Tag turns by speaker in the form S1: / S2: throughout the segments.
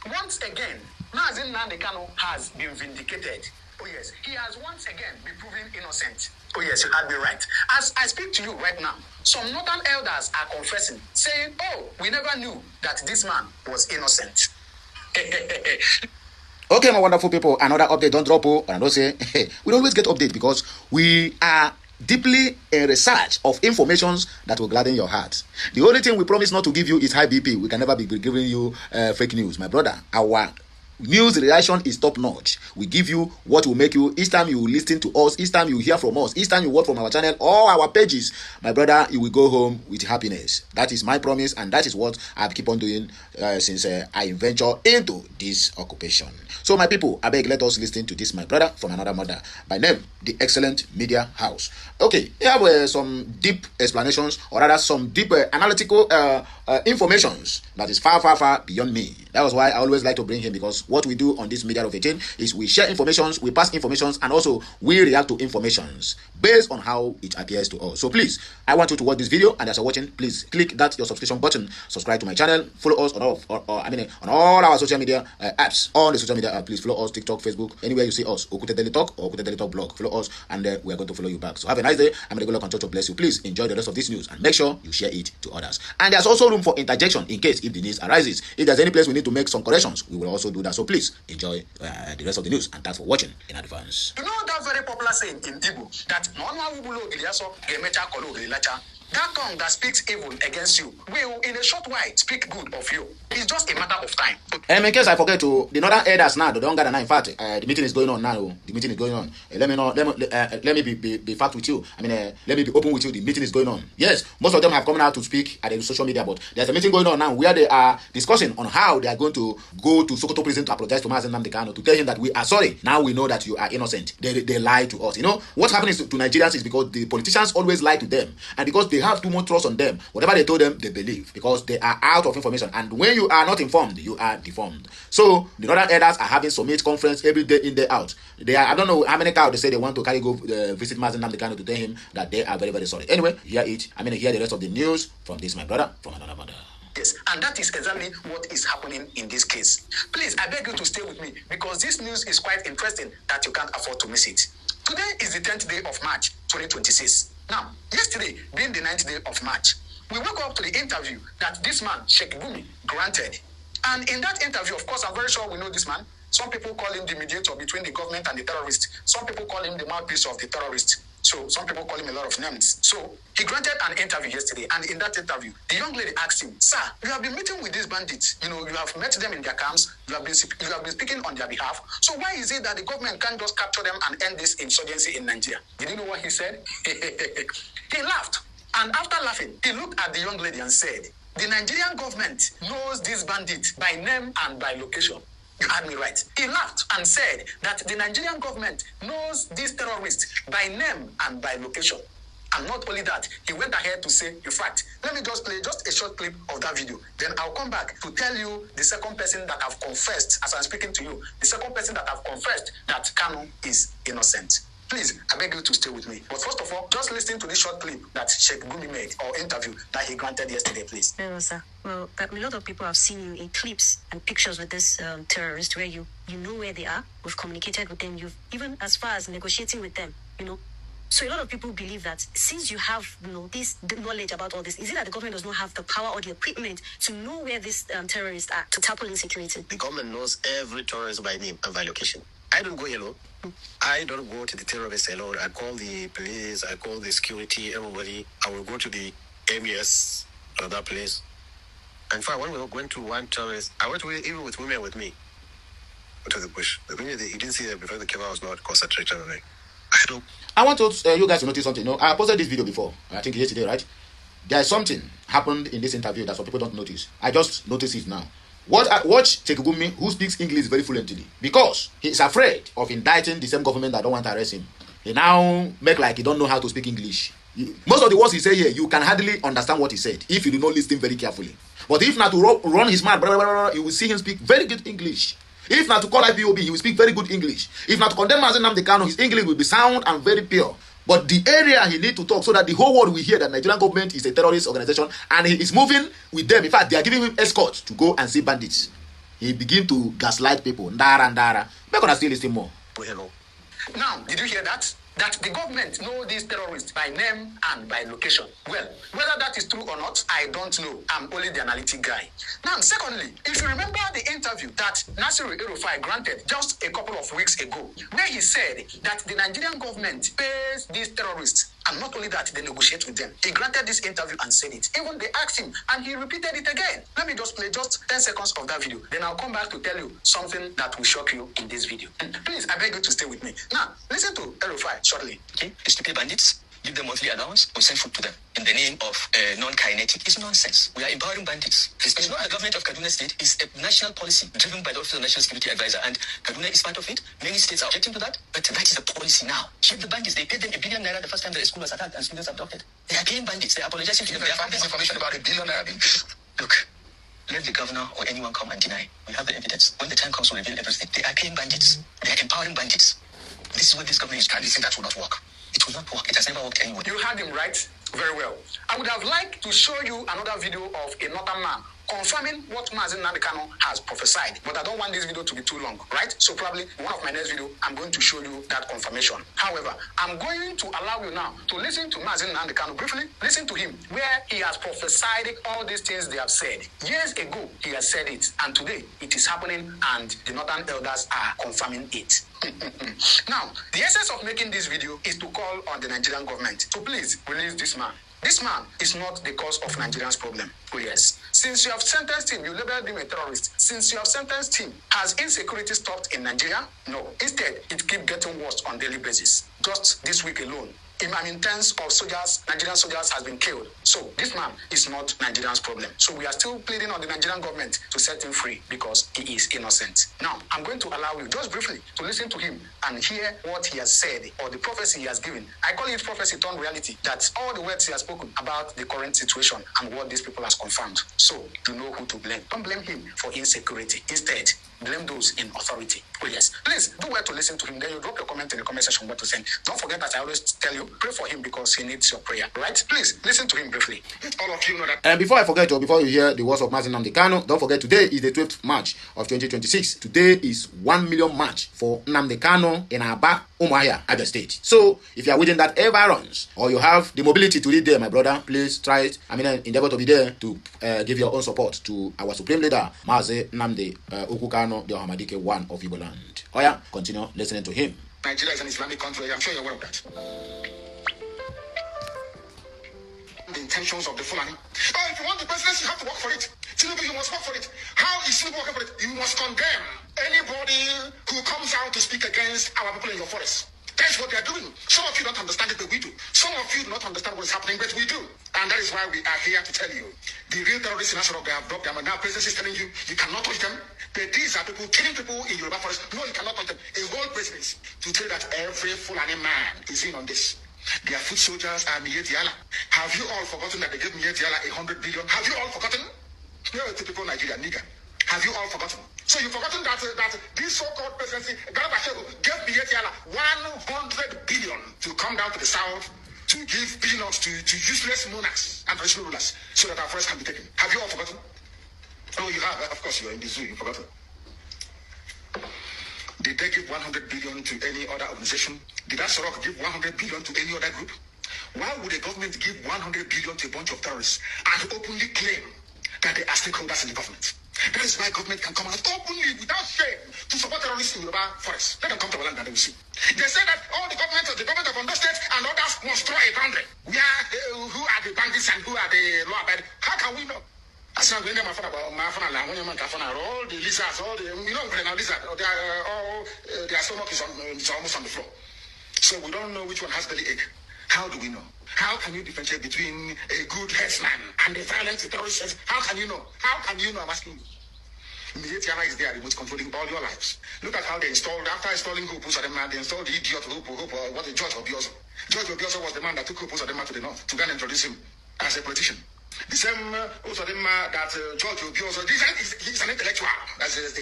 S1: Once again, Nazinu has been vindicated. Oh yes, he has once again been proven innocent. Oh yes, you had me right. As I speak to you right now, some northern elders are confessing, saying, oh, we never knew that this man was innocent.
S2: Okay, my wonderful people, another update, don't drop, and I don't say, we always get update because we are deeply in research of informations that will gladden your heart. The only thing we promise not to give you is high BP. We can never be giving you fake news. My brother, our news reaction is top notch. We give you what will make you, each time you listen to us, each time you hear from us, each time you watch from our channel or our pages, my brother, you will go home with happiness. That is my promise, and that is what I keep on doing since I venture into this occupation. So my people, I beg, let us listen to this, my brother from another mother, by name the Excellent Media House. Okay, here have some deep explanations, or rather some deep analytical informations that is far, far, far beyond me. That was why I always like to bring him, because what we do on this media of 18 is we share informations, we pass informations, and also we react to informations based on how it appears to us. So please, I want you to watch this video, and as you're watching, please click that your subscription button, subscribe to my channel, follow us on all our social media apps, on the social media app. Please follow us, TikTok, Facebook, anywhere you see us, Okute Daily Talk or Okute Daily Talk blog. Follow us, and we are going to follow you back. So have a nice day. I'm regular control to bless you. Please enjoy the rest of this news, and make sure you share it to others. And there's also room for interjection in case if the needs arises. If there's any place we need to make some corrections, we will also do that. So please enjoy the rest of the news, and thanks for watching in advance.
S1: You know that very popular saying in Igbo that that tongue that speaks evil against you will, in a short while, speak good of you. It's just a matter of time.
S2: In case I forget to, the northern elders now, they don't gather now. In fact, the meeting is going on now. The meeting is going on. Let me know. Let me be fact with you. Let me be open with you. The meeting is going on. Yes, most of them have come out to speak at the social media, but there's a meeting going on now where they are discussing on how they are going to go to Sokoto prison to apologize to Mazen Namdekano, to tell him that we are sorry. Now we know that you are innocent. They lie to us. You know what happens to Nigerians is because the politicians always lie to them, and because they have too much trust on them. Whatever they told them, they believe, because they are out of information. And when you are not informed, you are deformed. So the northern elders are having summit conference every day in, day out. They are, I don't know how many cows they say they want to carry go visit Mazen Namdekano to tell him that they are very, very sorry. Anyway, hear it. Hear the rest of the news from this, my brother from another mother.
S1: Yes, and that is exactly what is happening in this case. Please, I beg you to stay with me, because this news is quite interesting that you can't afford to miss it. Today is the 10th day of March 2026. Now, yesterday being the 9th day of March, we woke up to the interview that this man, Shikumi, granted. And in that interview, of course, I'm very sure we know this man. Some people call him the mediator between the government and the terrorists. Some people call him the mouthpiece of the terrorists. So some people call him a lot of names. So he granted an interview yesterday, and in that interview, the young lady asked him, "Sir, you have been meeting with these bandits. You have met them in their camps. You have been speaking on their behalf. So why is it that the government can't just capture them and end this insurgency in Nigeria?" Did you know what he said? He laughed, and after laughing, he looked at the young lady and said, "The Nigerian government knows these bandits by name and by location." You had me right. He laughed and said that the Nigerian government knows these terrorists by name and by location. And not only that, he went ahead to say, in fact, let me just play just a short clip of that video. Then I'll come back to tell you the second person that have confessed, as I'm speaking to you, the second person that have confessed that Kanu is innocent. Please, I beg you to stay with me. But first of all, just listen to this short clip that Sheikh Gumi made, or interview that he granted yesterday, please.
S3: No, sir. Well, a lot of people have seen you in clips and pictures with this terrorist, where you know where they are. We've communicated with them. You've even as far as negotiating with them, So a lot of people believe that since you have this knowledge about all this, is it that the government does not have the power or the equipment to know where these terrorists are, to tackle insecurity?
S4: The government knows every terrorist by name and by location. I don't go alone. I don't go to the terrorists alone. I call the police, I call the security, everybody. I will go to the MES, another place. In fact, when we went to one terrorist, I went even with women with me to the bush. The women, you didn't see them because the camera was not concentrated on it.
S2: I want you guys to notice something. I posted this video before. I think yesterday, right? There is something happened in this interview that some people don't notice. I just noticed it now. Watch Shikumi, who speaks English very fluently, because he is afraid of indicting the same government that don't want to arrest him. He now make like he don't know how to speak English. Most of the words he say here, you can hardly understand what he said if you do not listen very carefully. But if not to run his mouth, you will see him speak very good English. If not to call IPOB, he will speak very good English. If not to condemn Mazen Namdekano, his English will be sound and very pure. But the area he need to talk so that the whole world will hear that Nigerian government is a terrorist organization and he is moving with them. In fact, they are giving him escorts to go and see bandits. he begin to gaslight people. Ndara. We're gonna still listen more.
S4: Hello.
S1: Now, did you hear that? That the government know these terrorists by name and by location. Well, whether that is true or not, I don't know. I'm only the analytic guy. Now, secondly, if you remember the interview that Nasiru El-Rufai granted just a couple of weeks ago, where he said that the Nigerian government pays these terrorists, and not only that, they negotiate with them. He granted this interview and said it. Even they asked him, and he repeated it again. Let me just play just 10 seconds of that video. Then I'll come back to tell you something that will shock you in this video. Please, I beg you to stay with me. Now, listen to El-Rufai shortly.
S5: Okay, is to pay bandits, give them monthly allowance, or send food to them in the name of non-kinetic. It's nonsense. We are empowering bandits. It's not the government of Kaduna State. It's a national policy driven by the Office of National Security Advisor, and Kaduna is part of it. Many states are objecting to that, but that is the policy now. Check the bandits. They paid them 1 billion naira the first time the school was attacked and students abducted. They are paying bandits. They are apologizing to them. They have this information about 1 billion naira being paid. Look, let the governor or anyone come and deny. We have the evidence. When the time comes to reveal everything, they are paying bandits. They are empowering bandits. This is what this government is trying to say. That will not work. It will not work. It has never worked anywhere.
S1: You heard him right. Very well. I would have liked to show you another video of a northern man confirming what Mazi Nnamdi Kanu has prophesied, but I don't want this video to be too long, right? So probably one of my next video, I'm going to show you that confirmation. However, I'm going to allow you now to listen to Mazi Nnamdi Kanu briefly. Listen to him where he has prophesied all these things they have said. Years ago, he has said it, and today it is happening, and the northern elders are confirming it. Now, the essence of making this video is to call on the Nigerian government to please release this man. This man is not the cause of Nigeria's problem. Oh yes. Since you have sentenced him, you labeled him a terrorist. Since you have sentenced him, has insecurity stopped in Nigeria? No. Instead, it keeps getting worse on a daily basis. Just this week alone, tens of soldiers, Nigerian soldiers, has been killed. So this man is not Nigeria's problem. So we are still pleading on the Nigerian government to set him free because he is innocent. Now, I'm going to allow you just briefly to listen to him and hear what he has said or the prophecy he has given. I call it prophecy turned reality. That's all the words he has spoken about the current situation and what these people has confirmed. So you know who to blame. Don't blame him for insecurity. Instead, blame those in authority. Oh yes. Please do well to listen to him. Then you drop your comment in the comment section what to send. Don't forget that I always tell you, pray for him because he needs your prayer. Right? Please listen to him briefly. All of you know that.
S2: And before I forget, or before you hear the words of Mazi Nnamdi Kanu, don't forget today is the 12th March of 2026. Today is 1 million march for Nnamdi Kanu in Aba, Umuahia, Abia State. So if you are within that ever runs or you have the mobility to read there, my brother, please try it. Endeavor to be there to give your own support to our supreme leader, Mazi Nnamdi Kanu, the Ohamadike one of Igbo land. Oh yeah, continue listening to him.
S1: Nigeria is an Islamic country. I'm sure you're aware of that. The intentions of the Fulani. Oh, if you want the presidency, you have to work for it. Tinubu, you must work for it. How is Tinubu working for it? You must condemn anybody who comes out to speak against our people in your forest. That's what they are doing. Some of you don't understand it, but we do. Some of you do not understand what is happening, but we do. And that is why we are here to tell you. The real terrorists in National, they have dropped them, and now presidency is telling you, you cannot touch them. But these are people killing people in Yoruba forest. No, you cannot touch them. A whole presidency to tell you that every Fulani man is in on this. Their foot soldiers are Miye Diala. Have you all forgotten that they gave Miye Diala 100 billion? Have you all forgotten? You're a typical Nigerian nigger. Have you all forgotten? So you've forgotten that this so-called presidency, Garba Shehu, gave Miye Diala 100 billion to come down to the south to give peanuts to useless monarchs and traditional rulers so that our forest can be taken. Have you all forgotten? Oh, you have. Of course, you are in the zoo. You've forgotten. Did they give 100 billion to any other organization? Did Asorok give 100 billion to any other group? Why would the government give 100 billion to a bunch of terrorists and openly claim that they are stakeholders in the government? That is why government can come out openly without shame to support terrorists in Yoruba forest. Let them come to our land and they will see. They say that all the government of Ondo State and others must draw a boundary. We are who are the bandits and who are the law abiding. How can we know? That's not going to all the lizards, all the lizard, their stomach is almost on the floor. So we don't know which one has belly ache. How do we know? How can you differentiate between a good headsman and a violent terrorist? How can you know? How can you know? I'm asking you. Miye Diala is there, remote controlling all your lives. Look at how they installed, after installing Hope Uzodinma, they installed the idiot Hope, what the George Obiozo. George Obiozo was the man that took Hope Uzodinma to the north to go and introduce him as a politician. The same Uzodinma that George Obiozo, he's an intellectual.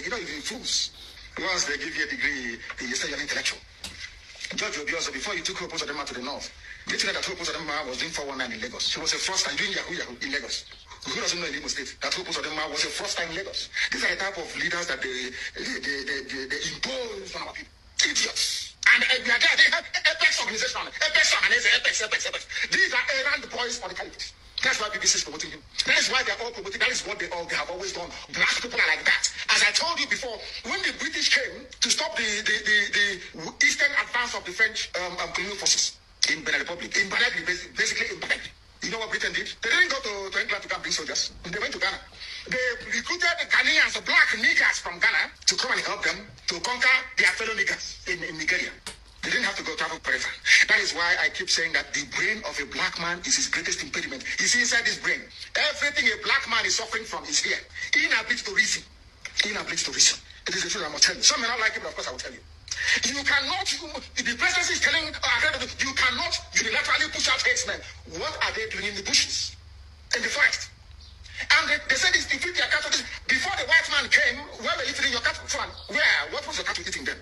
S1: Even fools. Once they give you a degree, they say you're an intellectual. George Obiozo, before he took Hope Uzodinma to the north, did you know that Hope Uzodinma was doing 419 in Lagos? She was a fraudster doing Yahoo in Lagos. Who doesn't know in Imo State that Hope Uzodinma was a fraudster in Lagos? These are the type of leaders that they impose on our people. Idiots. And we are there. They have Apex organization. Apex. These are errand boys for the caliphate. That's why BBC is promoting him. That is why they're all promoting. That is what they have always done. Black people are like that. As I told you before, when the British came to stop the eastern advance of the French colonial forces in Benin Republic, basically in Benin. You know what Britain did? They didn't go to England to come bring soldiers. They went to Ghana. They recruited the Ghanaians, the black niggers from Ghana, to come and help them to conquer their fellow niggers in Nigeria. They didn't have to go travel very far. That is why I keep saying that the brain of a black man is his greatest impediment. You see, inside his brain, everything a black man is suffering from is here. Inability to reason. It is the truth I must tell you. Some may not like it, but of course I will tell you. You cannot, the presidency is telling, you cannot unilaterally push out herdsmen. What are they doing in the bushes, in the forest? And they said it's to feed their cattle. Before the white man came, where were you feeding your cattle from? Where? What was your cattle eating them?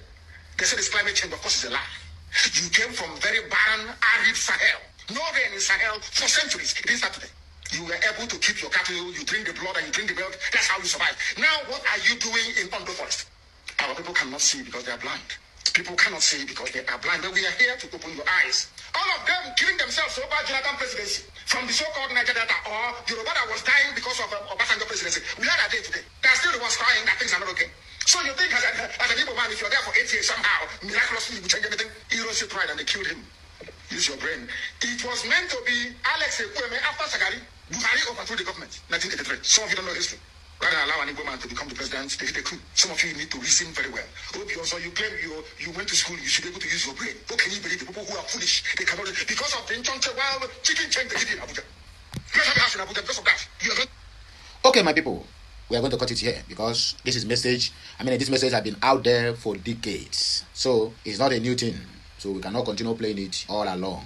S1: They said it's climate change, of course it's a lie. You came from very barren, arid Sahel. No rain in Sahel for centuries. It didn't start today. You were able to keep your cattle, you drink the blood and you drink the milk. That's how you survive. Now, what are you doing in Ondo Forest? Our people cannot see because they are blind. People cannot see because they are blind. But we are here to open your eyes. All of them killing themselves over Jonathan presidency. From the so-called Niger Delta or Yoruba that was dying because of Obasanjo presidency. We had a day today. They are still the ones crying that things are not okay. So you think as an Igbo man, if you're there for 8 years somehow, miraculously you change everything? You don't see pride and they killed him. Use your brain. It was meant to be Alex Ekweme after Sagari. Buhari overthrew the government, 1983. Some of you don't know history. Rather allow an Igbo man to become the president, they hit a coup. Some of you need to reason very well. Also, you claim you went to school, you should be able to use your brain. How can you believe the people who are foolish? They cannot, because of the Nchonche, well, chicken change they did in Abuja. Let's have a house in Abuja because of that.
S2: Okay, my people, we are going to cut it here because this is message. This message has been out there for decades. So it's not a new thing. So we cannot continue playing it all along.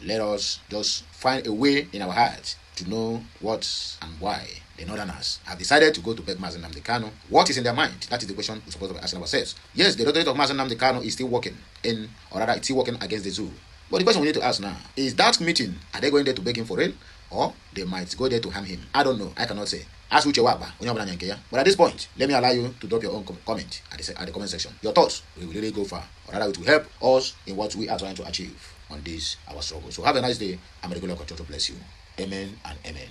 S2: Let us just find a way in our hearts to know what and why the Northerners have decided to go to beg Mazi Nnamdi Kanu. What is in their mind? That is the question we're supposed to be asking ourselves. Yes, the doctorate of Mazi Nnamdi Kanu is still working it's still working against the zoo. But the question we need to ask now is that meeting, are they going there to beg him for real? Or they might go there to harm him? I don't know. I cannot say. Ask Uche Wagba. But at this point, let me allow you to drop your own comment at the comment section. Your thoughts will really go far. Or rather, it will help us in what we are trying to achieve on this, our struggle. So have a nice day. I'm a regular God to bless you. Amen and amen.